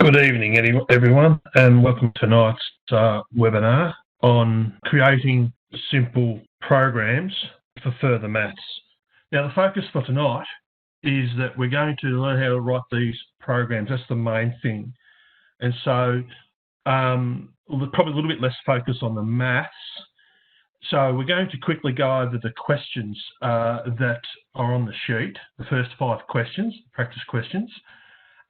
Good evening, everyone, and welcome to tonight's webinar on creating simple programs for further maths. Now, the focus for tonight is that we're going to learn how to write these programs. That's the main thing. And so probably a little bit less focus on the maths. So we're going to quickly go over the questions that are on the sheet, the first 5 questions, practice questions.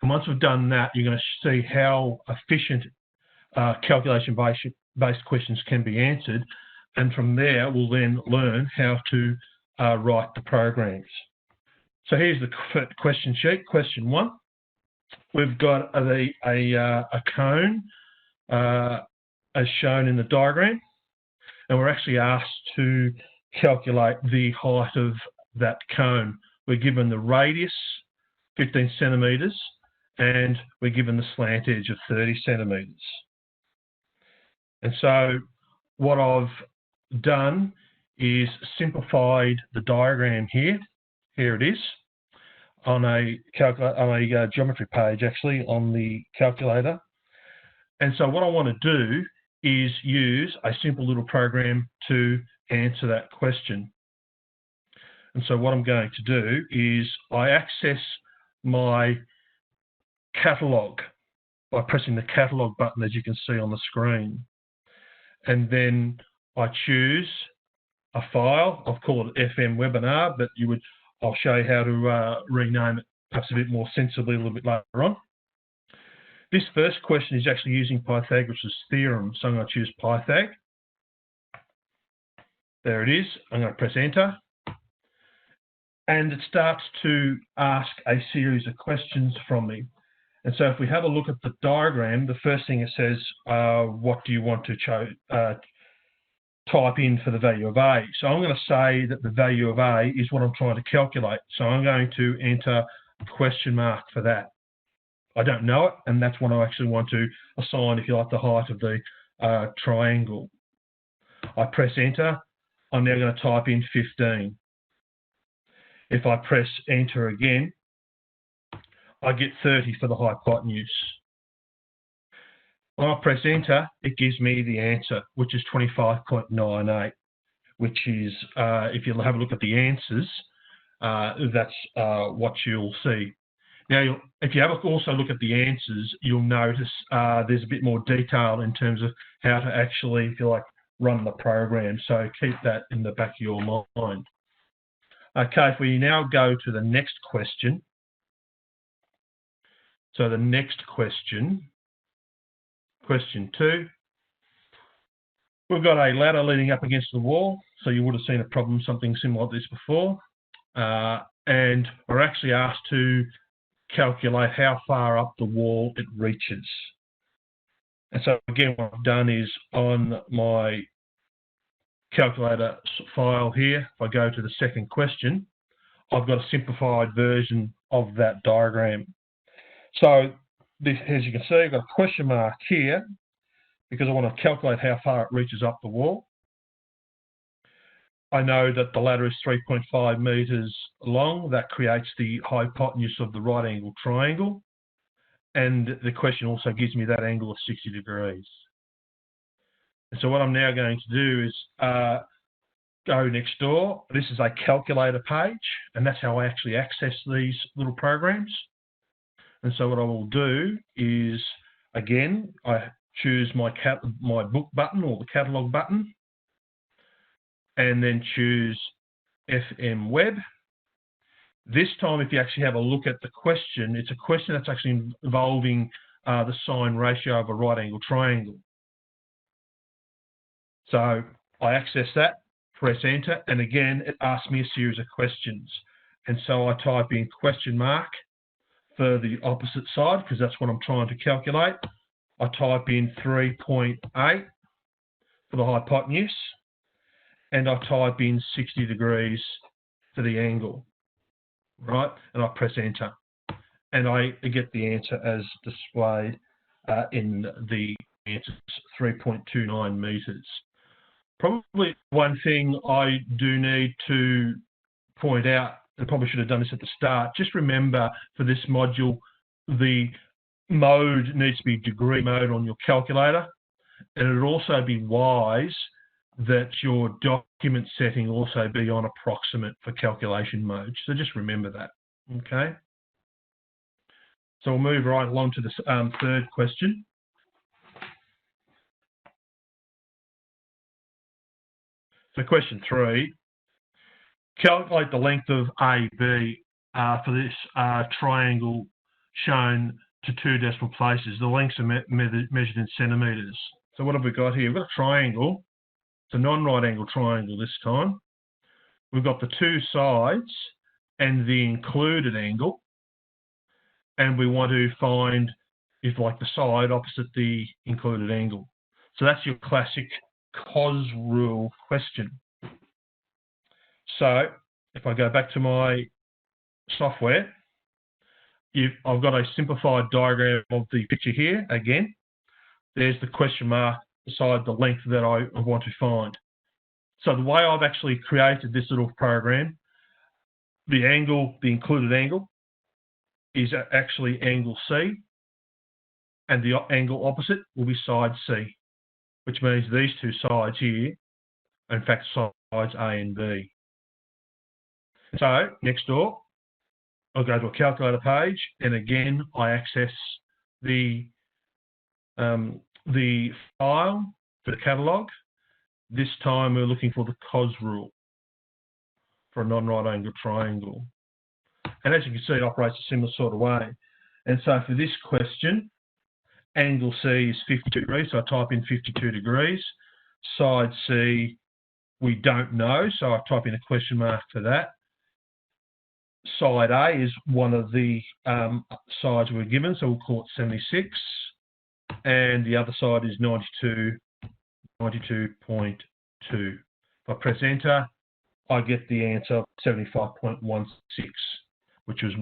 And once we've done that, you're going to see how efficient calculation-based questions can be answered. And from there, we'll then learn how to write the programs. So here's the question sheet. Question 1. We've got a cone as shown in the diagram. And we're actually asked to calculate the height of that cone. We're given the radius, 15 centimetres, and we're given the slant edge of 30 centimetres. And so what I've done is simplified the diagram here. Here it is on a geometry page, actually, on the calculator. And so what I want to do is use a simple little program to answer that question. And so what I'm going to do is I access my catalog by pressing the catalog button, as you can see on the screen. And then I choose a file. I'll call it FM webinar, but I'll show you how to rename it perhaps a bit more sensibly a little bit later on. This first question is actually using Pythagoras' theorem, so I'm going to choose Pythag. There it is. I'm going to press enter. And it starts to ask a series of questions from me. And so if we have a look at the diagram, the first thing it says, what do you want to type in for the value of A? So I'm going to say that the value of A is what I'm trying to calculate. So I'm going to enter a question mark for that. I don't know it, and that's what I actually want to assign, if you like, the height of the triangle. I press enter. I'm now going to type in 15. If I press enter again, I get 30 for the hypotenuse. When I press enter, it gives me the answer, which is 25.98, which is, if you have a look at the answers, that's what you'll see. Now, if you also look at the answers, you'll notice there's a bit more detail in terms of how to actually, if you like, run the program. So keep that in the back of your mind. Okay, if we now go to the next question. So the next question, question 2. We've got a ladder leaning up against the wall. So you would have seen a problem, something similar like this before. And we're actually asked to calculate how far up the wall it reaches. And so again, what I've done is on my calculator file here, if I go to the second question, I've got a simplified version of that diagram. So this, as you can see, I've got a question mark here because I want to calculate how far it reaches up the wall. I know that the ladder is 3.5 metres long. That creates the hypotenuse of the right angle triangle. And the question also gives me that angle of 60 degrees. And so what I'm now going to do is go next door. This is a calculator page, and that's how I actually access these little programs. And so what I will do is, again, I choose my book button or the catalog button, and then choose FM Web. This time, if you actually have a look at the question, it's a question that's actually involving the sine ratio of a right angle triangle. So I access that, press enter, and again, it asks me a series of questions. And so I type in question mark for the opposite side, because that's what I'm trying to calculate. I type in 3.8 for the hypotenuse, and I type in 60 degrees for the angle, right? And I press enter, and I get the answer as displayed in the answers, 3.29 metres. Probably one thing I do need to point out, I probably should have done this at the start, just remember for this module, the mode needs to be degree mode on your calculator, and it would also be wise that your document setting also be on approximate for calculation mode. So just remember that, okay? So we'll move right along to the third question. So question 3, calculate the length of AB for this triangle shown to 2 decimal places. The lengths are measured in centimetres. So what have we got here? We've got a triangle. It's a non-right angle triangle this time. We've got the 2 sides and the included angle. And we want to find, if like, the side opposite the included angle. So that's your classic Cosine Rule question. So if I go back to my software, I've got a simplified diagram of the picture here again. There's the question mark beside the length that I want to find. So the way I've actually created this little program, the angle, the included angle, is actually angle C, and the angle opposite will be side C, which means these 2 sides here are in fact sides A and B. So next door, I'll go to a calculator page, and again I access the file for the catalogue. This time we're looking for the Cosine Rule for a non-right angle triangle. And as you can see, it operates a similar sort of way. And so for this question, angle C is 52 degrees, so I type in 52 degrees. Side C, we don't know, so I type in a question mark for that. Side A is one of the sides we're given, so we'll call it 76. And the other side is 92.2. If I press enter, I get the answer 75.16, which is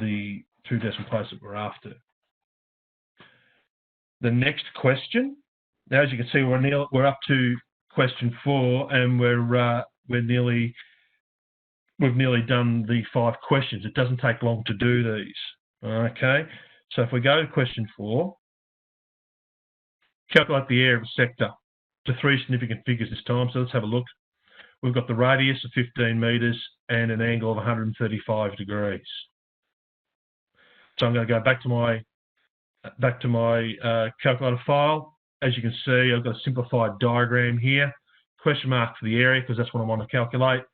the 2 decimal place that we're after. The next question. Now, as you can see, we're up to question 4, and we've nearly done the 5 questions. It doesn't take long to do these. Okay, so if we go to question 4, calculate the area of a sector to 3 significant figures this time. So let's have a look. We've got the radius of 15 metres and an angle of 135 degrees. So I'm going to go back to my calculator file. As you can see, I've got a simplified diagram here. Question mark for the area, because that's what I want to calculate.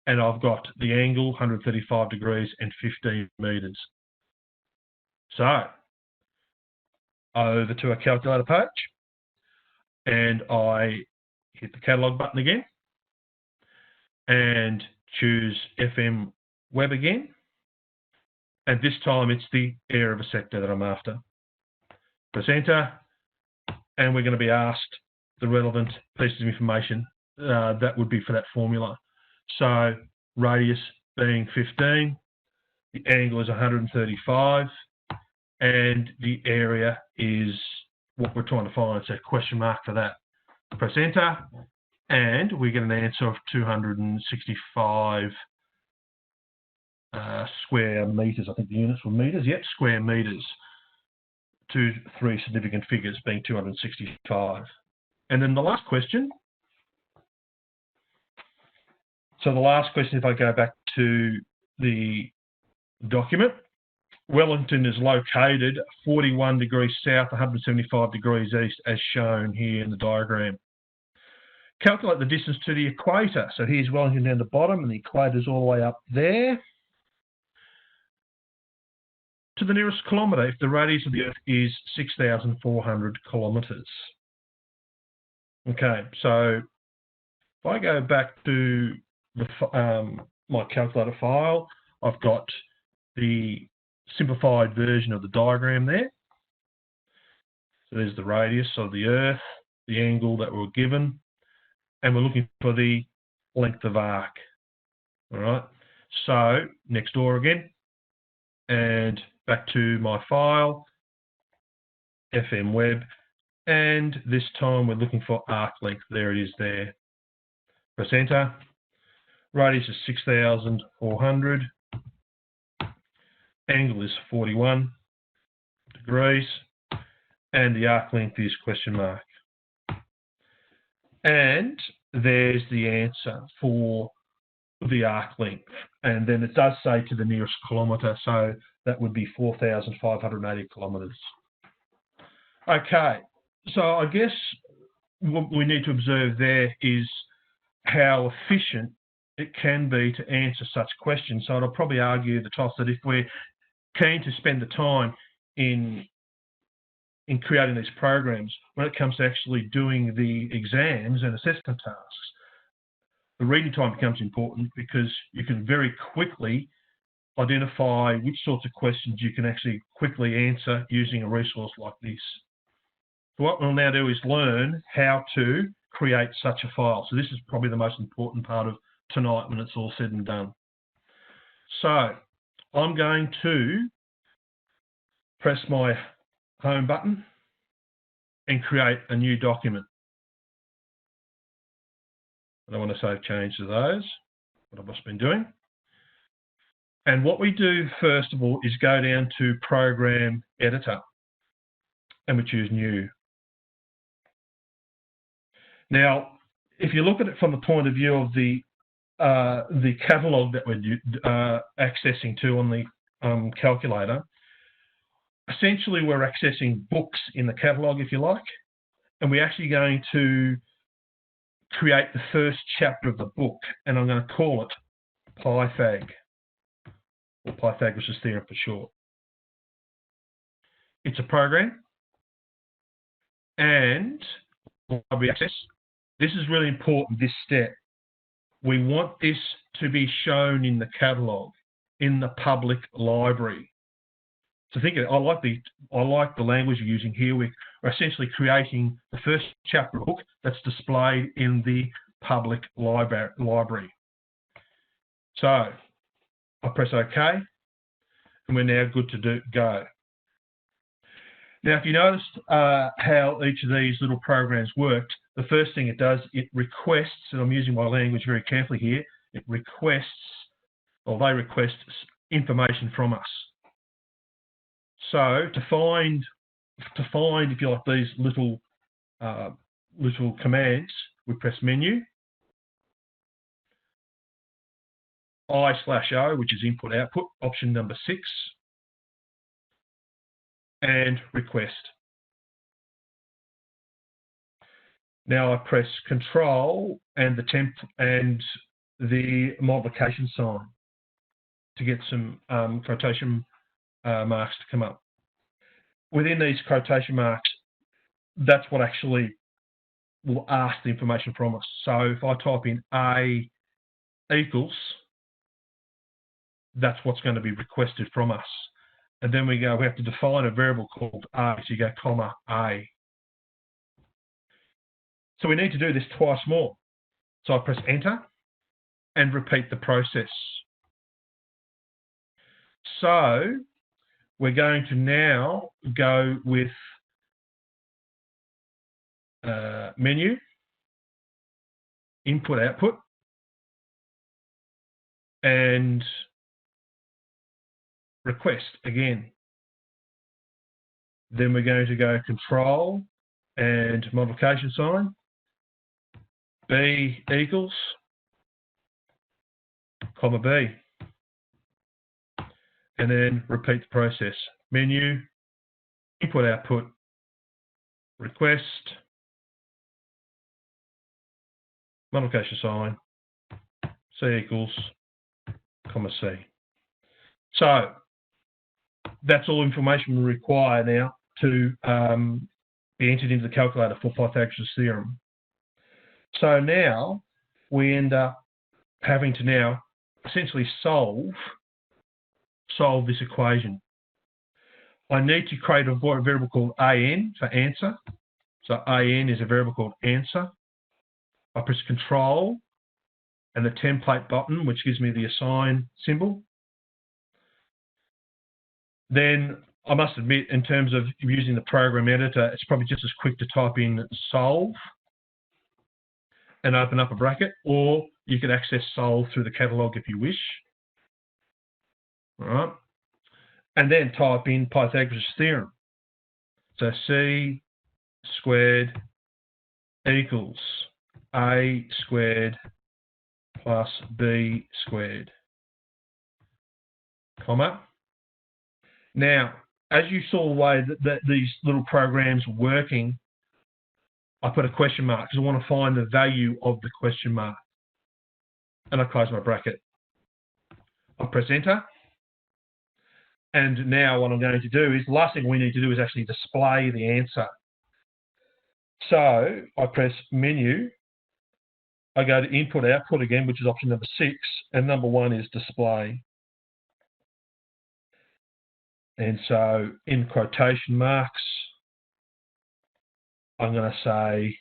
And I've got the angle, 135 degrees and 15 metres. So over to a calculator page, and I hit the catalogue button again and choose FM Web again. And this time it's the area of a sector that I'm after. Press enter, and we're going to be asked the relevant pieces of information that would be for that formula. So radius being 15, the angle is 135, and the area is what we're trying to find. So question mark for that. Press enter, and we get an answer of 265 square metres. I think the units were metres. Yep, square metres. 3 significant figures being 265. And then the last question. So the last question, if I go back to the document, Wellington is located 41 degrees south, 175 degrees east, as shown here in the diagram. Calculate the distance to the equator. So here's Wellington down the bottom, and the equator is all the way up there. To the nearest kilometre, if the radius of the Earth is 6,400 kilometres. Okay, so if I go back to my calculator file, I've got the simplified version of the diagram there. So there's the radius of the Earth, the angle that we're given, and we're looking for the length of arc. All right, so next door again, and back to my file, FM Web, and this time we're looking for arc length. There it is there. Press enter. Radius is 6,400. angle is 41 degrees, and the arc length is question mark. And there's the answer for the arc length. And then it does say to the nearest kilometre, so that would be 4,580 kilometres. Okay, so I guess what we need to observe there is how efficient it can be to answer such questions. So I'll probably argue the toss that if we're keen to spend the time in creating these programs, when it comes to actually doing the exams and assessment tasks, the reading time becomes important because you can very quickly identify which sorts of questions you can actually quickly answer using a resource like this. So what we'll now do is learn how to create such a file. So this is probably the most important part of tonight when it's all said and done. So I'm going to press my home button and create a new document. I don't want to save change to those, what I've just been doing. And what we do first of all is go down to Program Editor and we choose New. Now, if you look at it from the point of view of the catalogue that we're accessing to on the calculator, essentially we're accessing books in the catalogue, if you like, and we're actually going to create the first chapter of the book, and I'm going to call it Pythag, or Pythagoras' theorem for short. It's a program, and library access. This is really important, this step. We want this to be shown in the catalogue, in the public library. So think of it, I like the language you're using here. We're essentially creating the first chapter of the book that's displayed in the public library. So I press OK, and we're now good to go. Now, if you noticed how each of these little programs worked, the first thing it does, it requests, and I'm using my language very carefully here, it requests, or they request information from us. So to find, if you like, these little commands, we press Menu, I/O, which is input output, option number 6, and request. Now I press Control and the multiplication sign to get some quotation marks to come up. Within these quotation marks, that's what actually will ask the information from us. So if I type in A equals, that's what's going to be requested from us. And then we have to define a variable called A, so you go comma A. So we need to do this twice more. So I press Enter and repeat the process. So we're going to now go with Menu, Input Output, and Request again. Then we're going to go Control and multiplication sign, B equals, comma B. And then repeat the process. Menu, Input Output, Request, multiplication sign, C equals, comma C. So that's all information we require now to be entered into the calculator for Pythagoras' theorem. So now we end up having to now essentially solve this equation. I need to create a variable called AN for answer. So AN is a variable called answer. I press Control and the template button, which gives me the assign symbol. Then I must admit, in terms of using the program editor, it's probably just as quick to type in solve and open up a bracket, or you can access solve through the catalogue if you wish. All right. and then type in Pythagoras' theorem. So C squared equals A squared plus B squared, comma. Now, as you saw the way that these little programs were working, I put a question mark because I want to find the value of the question mark. And I close my bracket. I press enter. And now what I'm going to do is, the last thing we need to do is actually display the answer. So I press menu. I go to input output again, which is option number 6. And number 1 is display. And so in quotation marks, I'm going to say,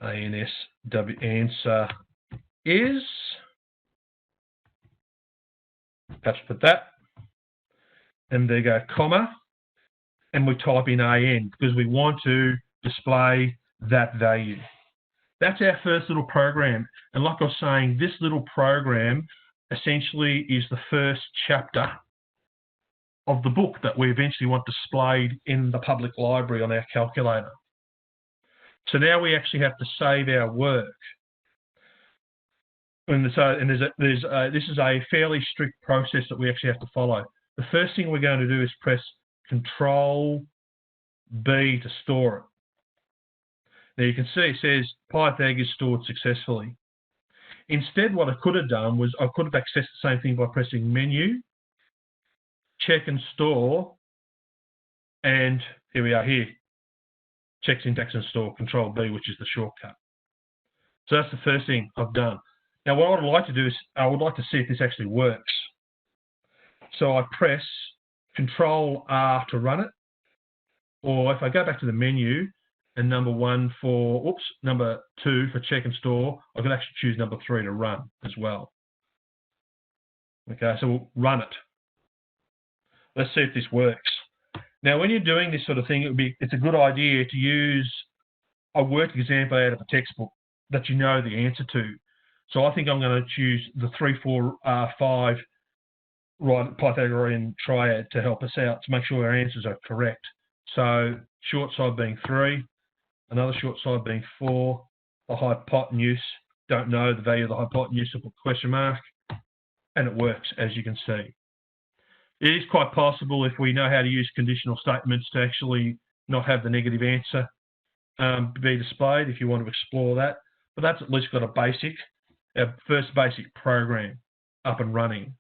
ANSW, answer is, perhaps put that, and there you go, comma, and we type in AN because we want to display that value. That's our first little program. And like I was saying, this little program essentially is the first chapter of the book that we eventually want displayed in the public library on our calculator. So now we actually have to save our work. And this is a fairly strict process that we actually have to follow. The first thing we're going to do is press Control B to store it. Now you can see it says Pythagoras stored successfully. Instead, what I could have done was I could have accessed the same thing by pressing Menu, Check and Store, and here we are here. Check syntax and store, Control B, which is the shortcut. So that's the first thing I've done. Now what I'd like to do is I would like to see if this actually works. So I press Control R to run it, or if I go back to the menu and number 2 for check and store, I can actually choose number 3 to run as well. Okay, so we'll run it. Let's see if this works. Now, when you're doing this sort of thing, it's a good idea to use a worked example out of a textbook that you know the answer to. So I think I'm going to choose the 3, 4, 5 right Pythagorean triad to help us out to make sure our answers are correct. So short side being 3, another short side being 4, the hypotenuse, don't know the value of the hypotenuse, so put question mark, and it works, as you can see. It is quite possible, if we know how to use conditional statements, to actually not have the negative answer be displayed if you want to explore that. But that's at least got our first basic program up and running.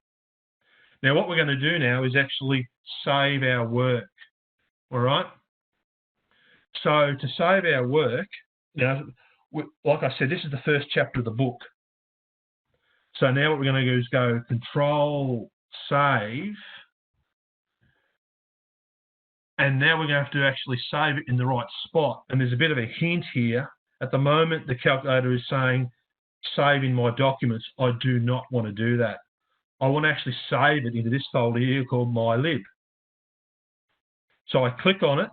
Now what we're going to do now is actually save our work. All right? So to save our work, now, like I said, this is the first chapter of the book. So now what we're going to do is go Control Save. And now we're going to have to actually save it in the right spot. And there's a bit of a hint here. At the moment, the calculator is saying, save in my documents. I do not want to do that. I want to actually save it into this folder here called Mylib. So I click on it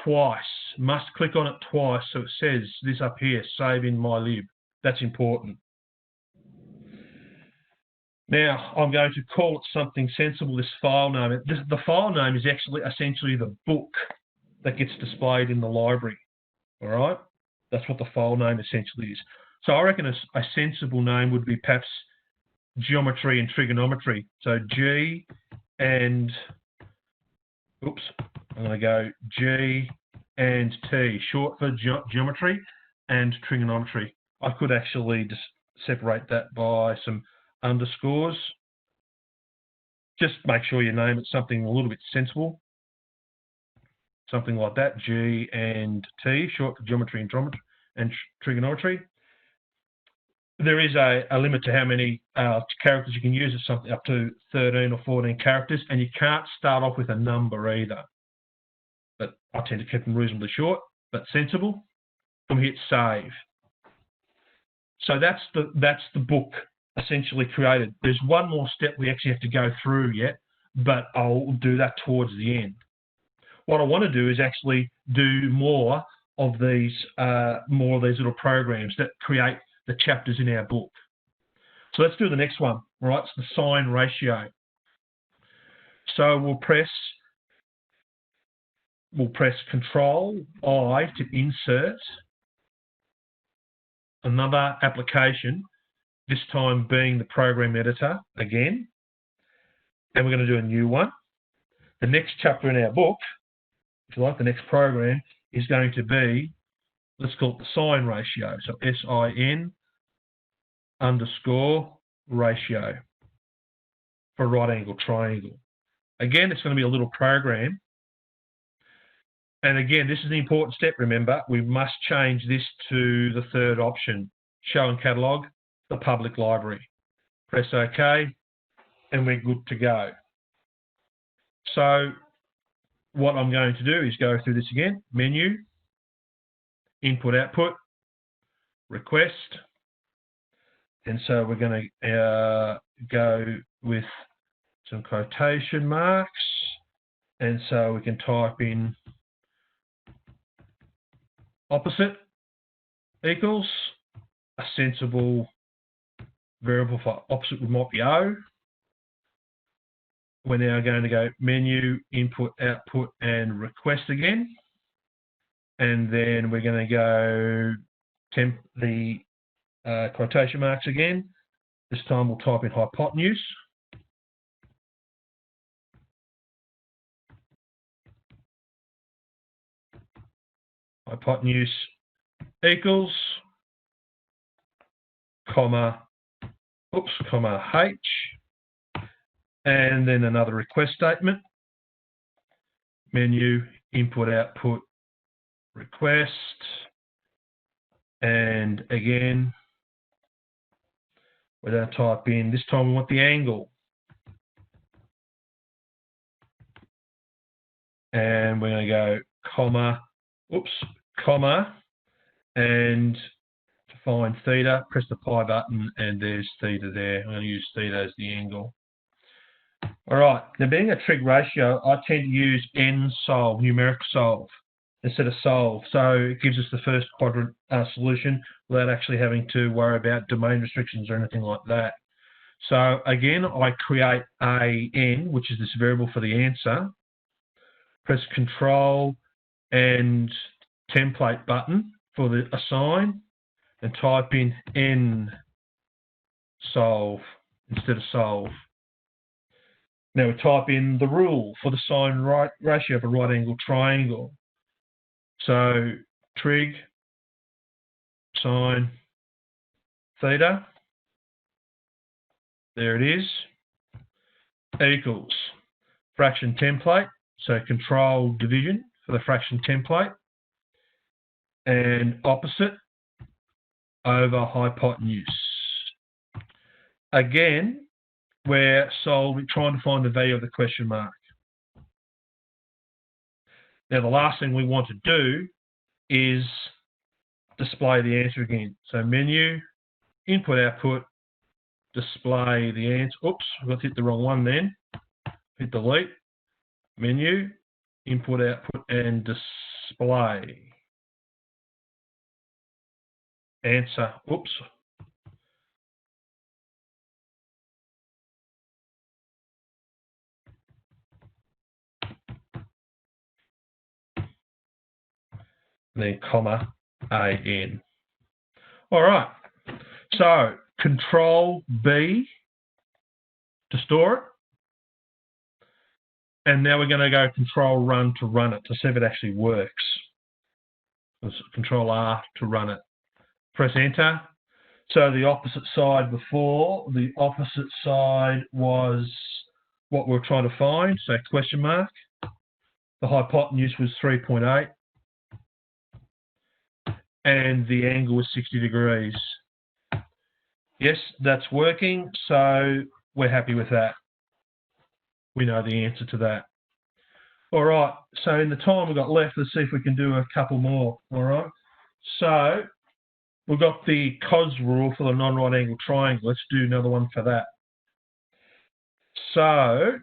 twice. Must click on it twice. So it says this up here, save in Mylib. That's important. Now, I'm going to call it something sensible, this file name. The file name is actually essentially the book that gets displayed in the library. All right? That's what the file name essentially is. So I reckon a sensible name would be perhaps geometry and trigonometry. So G and, oops, I'm going to go G and T, short for geometry and trigonometry. I could actually just separate that by some underscores. Just make sure you name it something a little bit sensible. Something like that, G and T, short for geometry and trigonometry. There is a limit to how many characters you can use. It's something up to 13 or 14 characters, and you can't start off with a number either. But I tend to keep them reasonably short, but sensible. And we hit save. So that's the book essentially created. There's one more step we actually have to go through yet, but I'll do that towards the end. What I want to do is actually do more of these little programs that create the chapters in our book. So let's do the next one. All right, it's the sine ratio. So we'll press Control I to insert another application, this time being the program editor again, and we're going to do a new one. The next chapter in our book, if you like, the next program is going to be, let's call it the Sine Ratio. So SIN_ratio for right angle triangle. Again, it's going to be a little program. And again, this is an important step, remember. We must change this to the third option, show and catalogue the public library. Press OK, and we're good to go. So what I'm going to do is go through this again. Menu, input, output, request. And so we're going to go with some quotation marks. And so we can type in opposite equals a sensible variable for opposite might be O. We're now going to go menu, input, output, and request again. And then we're going to go the quotation marks again. This time we'll type in hypotenuse. Hypotenuse equals, comma H, and then another request statement. Menu, input, output, request, and again, we're going to type in, this time we want the angle. And we're going to go comma, and to find theta, press the pi button, and there's theta there. I'm going to use theta as the angle. All right, now being a trig ratio, I tend to use N-solve, numeric solve, instead of solve. So it gives us the first quadrant solution without actually having to worry about domain restrictions or anything like that. So again, I create a N, which is this variable for the answer, press Control and template button for the assign, and type in N-solve instead of solve. Now we type in the rule for the sine ratio of a right angle triangle. So trig sine theta, there it is, equals fraction template, so control division for the fraction template, and opposite over hypotenuse. Again, we're trying to find the value of the question mark. Now, the last thing we want to do is display the answer again. So menu, input, output, display the answer. Oops, I got to hit the wrong one then. Hit delete. Menu, input, output, and display. Answer. Oops. Then comma AN. All right. So Control B to store it. And now we're going to go Control Run to run it to see if it actually works. Control R to run it. Press Enter. So the opposite side before, the opposite side was what we're trying to find, so question mark. The hypotenuse was 3.8. And the angle was 60 degrees. Yes, that's working, so we're happy with that. We know the answer to that. All right, so in the time we've got left, let's see if we can do a couple more, all right? So we've got the Cosine Rule for the non-right angle triangle. Let's do another one for that. So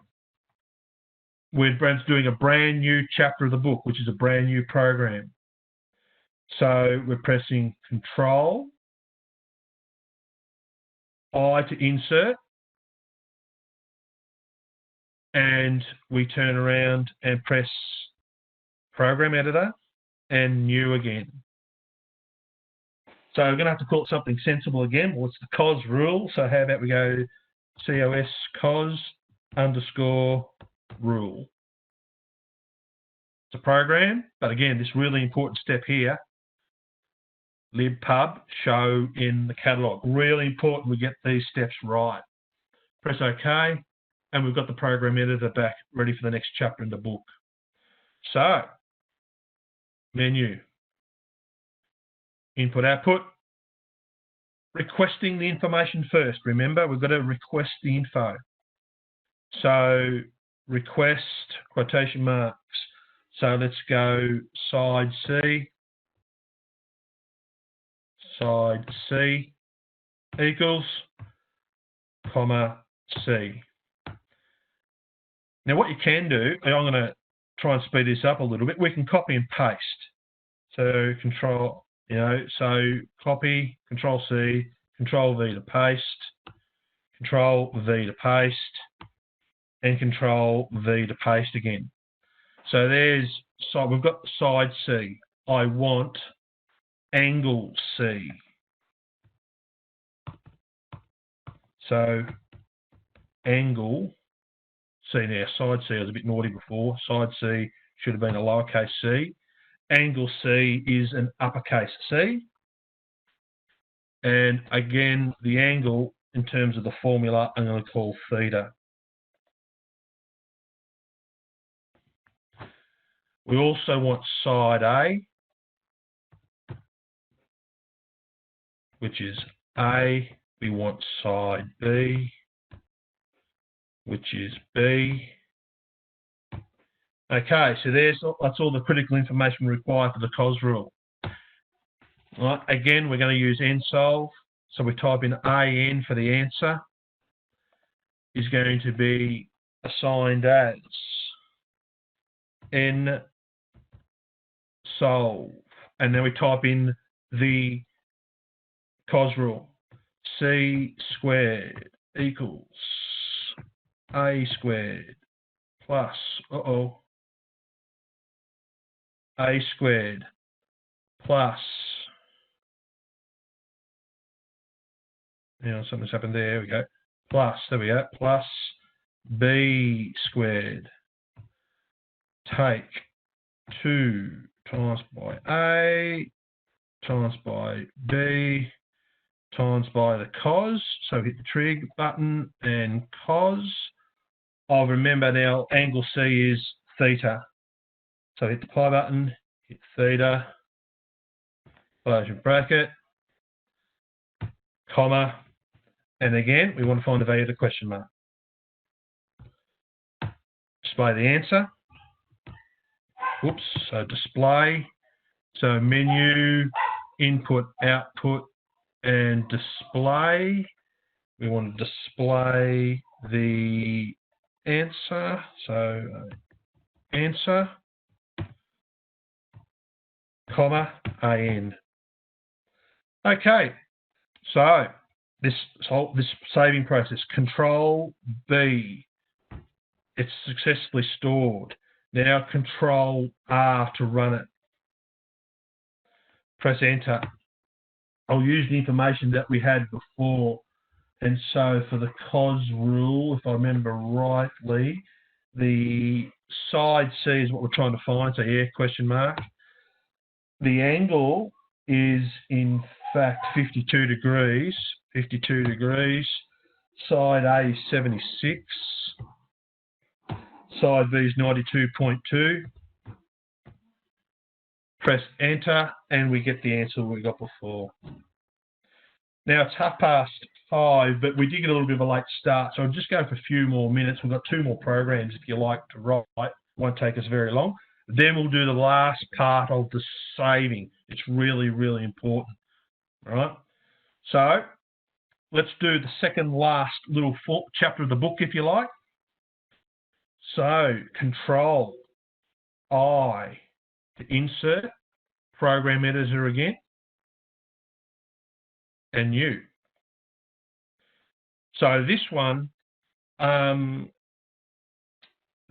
we're doing a brand new chapter of the book, which is a brand new program. So we're pressing Control I to insert, and we turn around and press Program Editor and New again. So we're going to have to call it something sensible again. Well, it's the COS rule. So how about we go COS _ rule. It's a program, but again, this really important step here, libpub show in the catalog. Really important we get these steps right. Press OK, and we've got the program editor back ready for the next chapter in the book. So, menu, input, output, requesting the information first. Remember, we've got to request the info. So, request, quotation marks. So let's go side C equals, comma, C. Now what you can do, and I'm going to try and speed this up a little bit, we can copy and paste. So control, so copy, control C, control V to paste, control V to paste, and control V to paste again. So we've got side C. I want angle C. So angle C now, side C, I was a bit naughty before. Side C should have been a lowercase c. Angle C is an uppercase C. And again, the angle in terms of the formula, I'm going to call theta. We also want side A, which is A. We want side B, which is B. Okay, so that's all the critical information required for the COS rule. All right, again, we're going to use nsolve. So we type in AN for the answer. Is going to be assigned as nsolve. And then we type in the COS rule. C squared equals A squared plus, A squared plus, something's happened there, we go, plus, there we go, plus B squared, take 2 times by A times by B times by the COS, so hit the trig button and COS. I'll remember now angle C is theta. So hit the apply button, hit theta, close your bracket, comma, and again, we want to find the value of the question mark. Display the answer. Oops, so display. So menu, input, output, and display. We want to display the answer. So answer, comma, AN. Okay, so this saving process, Control B, it's successfully stored. Now Control R to run it. Press Enter. I'll use the information that we had before. And so for the COS rule, if I remember rightly, the side C is what we're trying to find. So yeah, question mark. The angle is in fact 52 degrees. 52 degrees. Side A is 76. Side B is 92.2. Press Enter, and we get the answer we got before. Now it's 5:30, but we did get a little bit of a late start, so I'll just go for a few more minutes. We've got 2 more programs if you like to write. It won't take us very long. Then we'll do the last part of the saving. It's really, really important. All right? So let's do the second last little chapter of the book, if you like. So Control I to insert, program editor again, and new. So this one,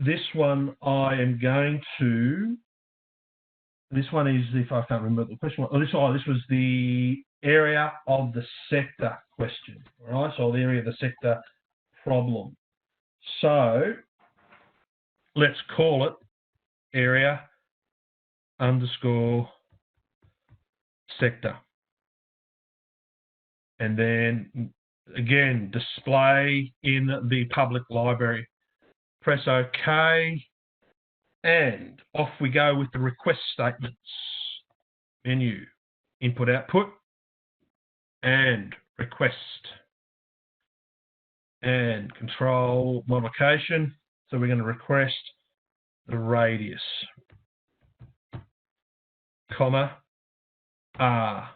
this one I am going to, this one is, if I can't remember the question, this was the area of the sector question, all right? So the area of the sector problem. So let's call it area underscore sector. And then again, display in the public library. Press OK, and off we go with the request statements. Menu, input, output, and request. And control modification. So we're going to request the radius, comma, R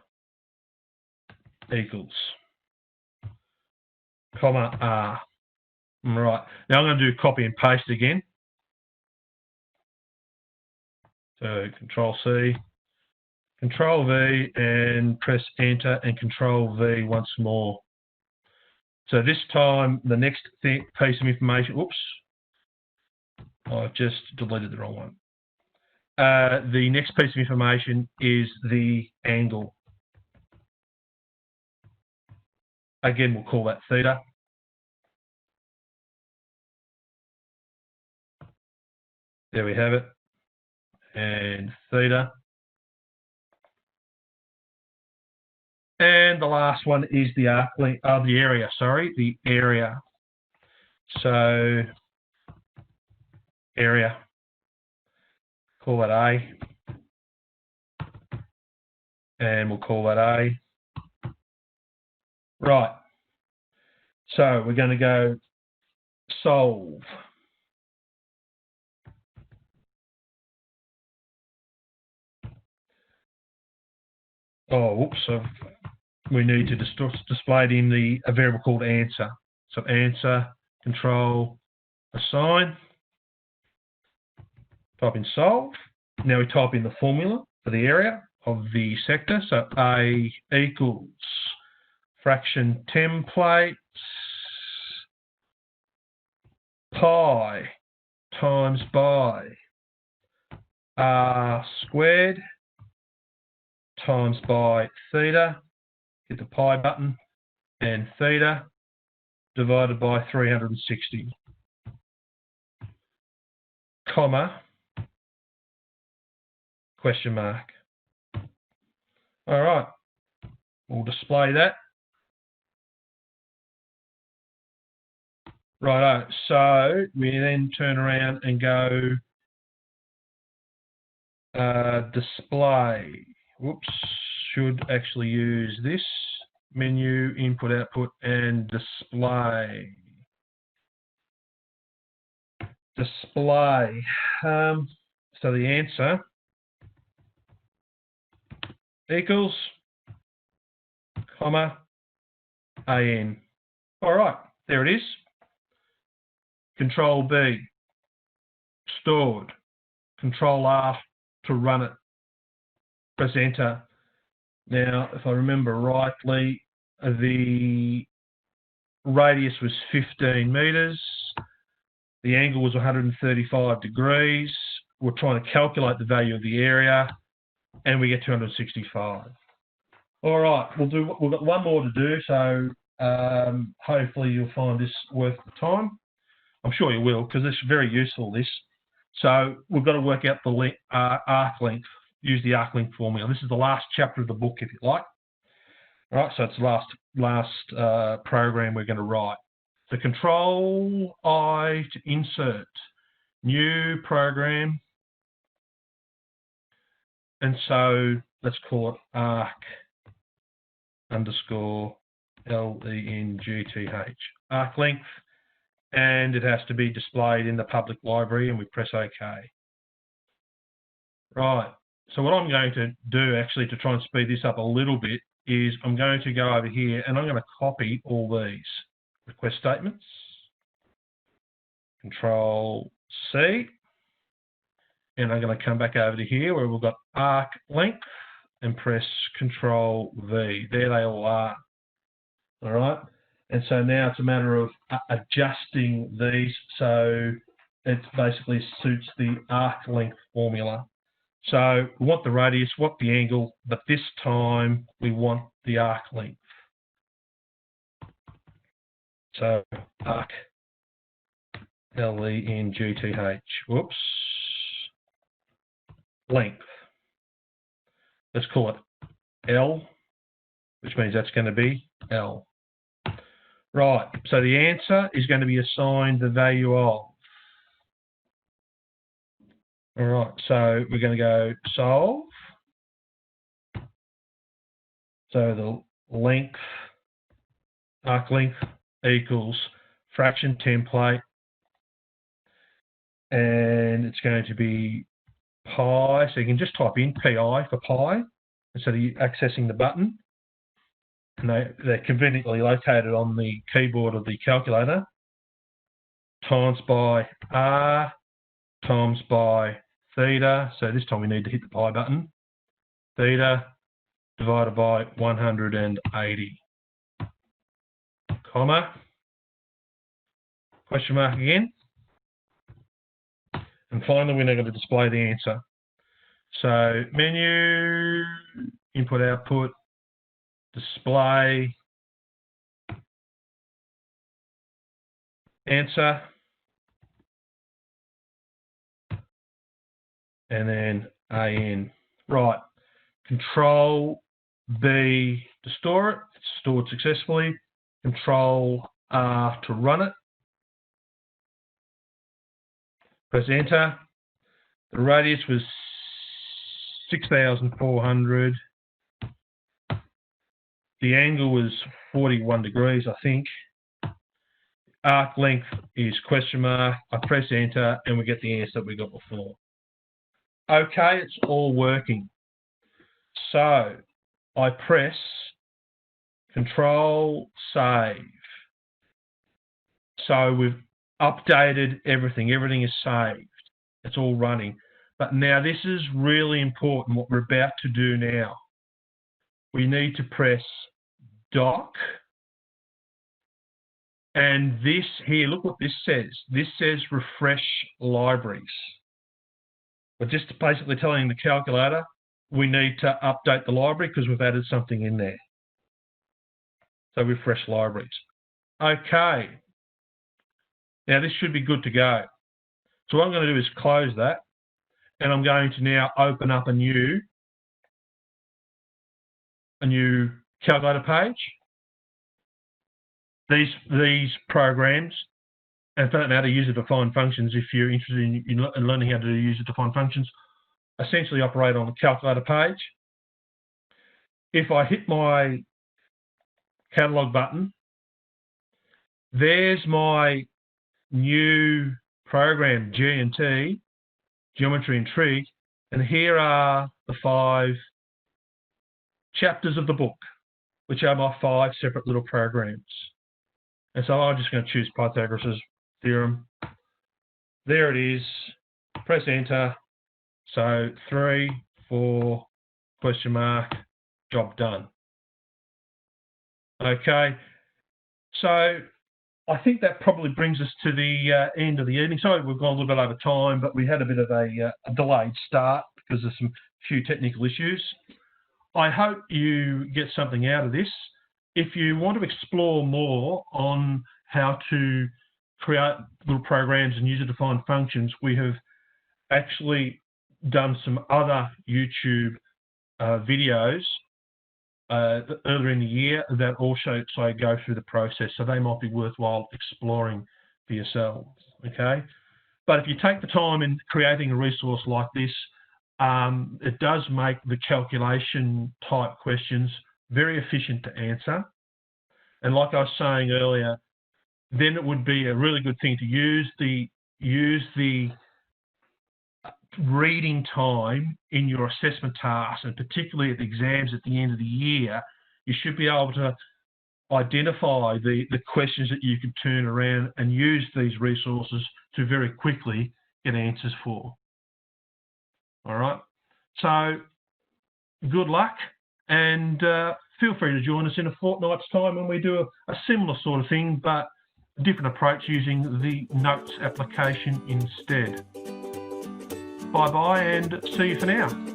equals, comma, R. Right. Now I'm going to do copy and paste again. So Control C, Control V, and press Enter, and Control V once more. So this time, the next piece of information, oops, I've just deleted the wrong one. The next piece of information is the angle. Again, we'll call that theta. There we have it. And theta. And the last one is the arc length, the area, sorry, the area. So area, call that A. And we'll call that A. Right. So we're going to go solve. Oh, whoops. We need to display it in a variable called answer. So answer, control, assign. Type in solve. Now we type in the formula for the area of the sector. So A equals fraction template pi times by R squared times by theta, hit the pi button, and theta divided by 360, comma, question mark. All right, we'll display that. Righto, so we then turn around and go display. Whoops, should actually use this menu, input, output, and display. Display. So the answer equals, comma, AN. All right, there it is. Control B, stored. Control R to run it. Press enter. Now, if I remember rightly, the radius was 15 meters. The angle was 135 degrees. We're trying to calculate the value of the area, and we get 265. All right, we've got one more to do, so hopefully you'll find this worth the time. I'm sure you will, because it's very useful, this. So we've got to work out the arc length. Use the arc length formula. This is the last chapter of the book, if you like. All right, so it's the last program we're going to write. So Control I to insert, new program, and so let's call it arc underscore LENGTH, arc length, and it has to be displayed in the public library, and we press OK. Right. So what I'm going to do actually to try and speed this up a little bit is I'm going to go over here and I'm going to copy all these request statements. Control C. And I'm going to come back over to here where we've got arc length and press Control V. There they all are. All right. And so now it's a matter of adjusting these. So it basically suits the arc length formula. So we want the radius, want the angle, but this time we want the arc length. So arc, L-E-N-G-T-H, whoops, length. Let's call it L, which means that's going to be L. Right, so the answer is going to be assigned the value of. All right, so we're going to go solve. So the length, arc length equals fraction template, and it's going to be pi. So you can just type in pi for pi instead of accessing the button. And they're conveniently located on the keyboard of the calculator, times by r, times by theta. So this time we need to hit the pi button. Theta divided by 180, comma, question mark again. And finally, we're now going to display the answer. So menu, input, output, display, answer, and then AN. Right, Control B to store it. It's stored successfully. Control R to run it. Press enter. The radius was 6,400. The angle was 41 degrees, I think. Arc length is question mark. I press enter and we get the answer that we got before. Okay, it's all working. So I press Control Save. So we've updated everything. Everything is saved. It's all running. But now this is really important, what we're about to do now. We need to press Dock. And this here, look what this says. This says refresh libraries. We're just basically telling the calculator we need to update the library because we've added something in there. So refresh libraries. Okay. Now this should be good to go. So what I'm going to do is close that, and I'm going to now open up a new calculator page. These programs, and for that matter, user-defined functions, if you're interested in learning how to do user-defined functions, essentially operate on the calculator page. If I hit my catalog button, there's my new program, G&T, Geometry and Trig, and here are the 5 chapters of the book, which are my 5 separate little programs. And so I'm just going to choose Pythagoras' theorem. There it is. Press enter. So 3, 4, question mark, job done. Okay. So I think that probably brings us to the end of the evening. Sorry, we've gone a little bit over time, but we had a bit of a delayed start because of some few technical issues. I hope you get something out of this. If you want to explore more on how to create little programs and user-defined functions, we have actually done some other YouTube videos earlier in the year that also go through the process, so they might be worthwhile exploring for yourselves, okay? But if you take the time in creating a resource like this, it does make the calculation type questions very efficient to answer. And like I was saying earlier, then it would be a really good thing to use the reading time in your assessment tasks, and particularly at the exams at the end of the year. You should be able to identify the questions that you can turn around and use these resources to very quickly get answers for. All right. So good luck, and feel free to join us in a fortnight's time when we do a similar sort of thing, but a different approach using the notes application instead. Bye-bye and see you for now.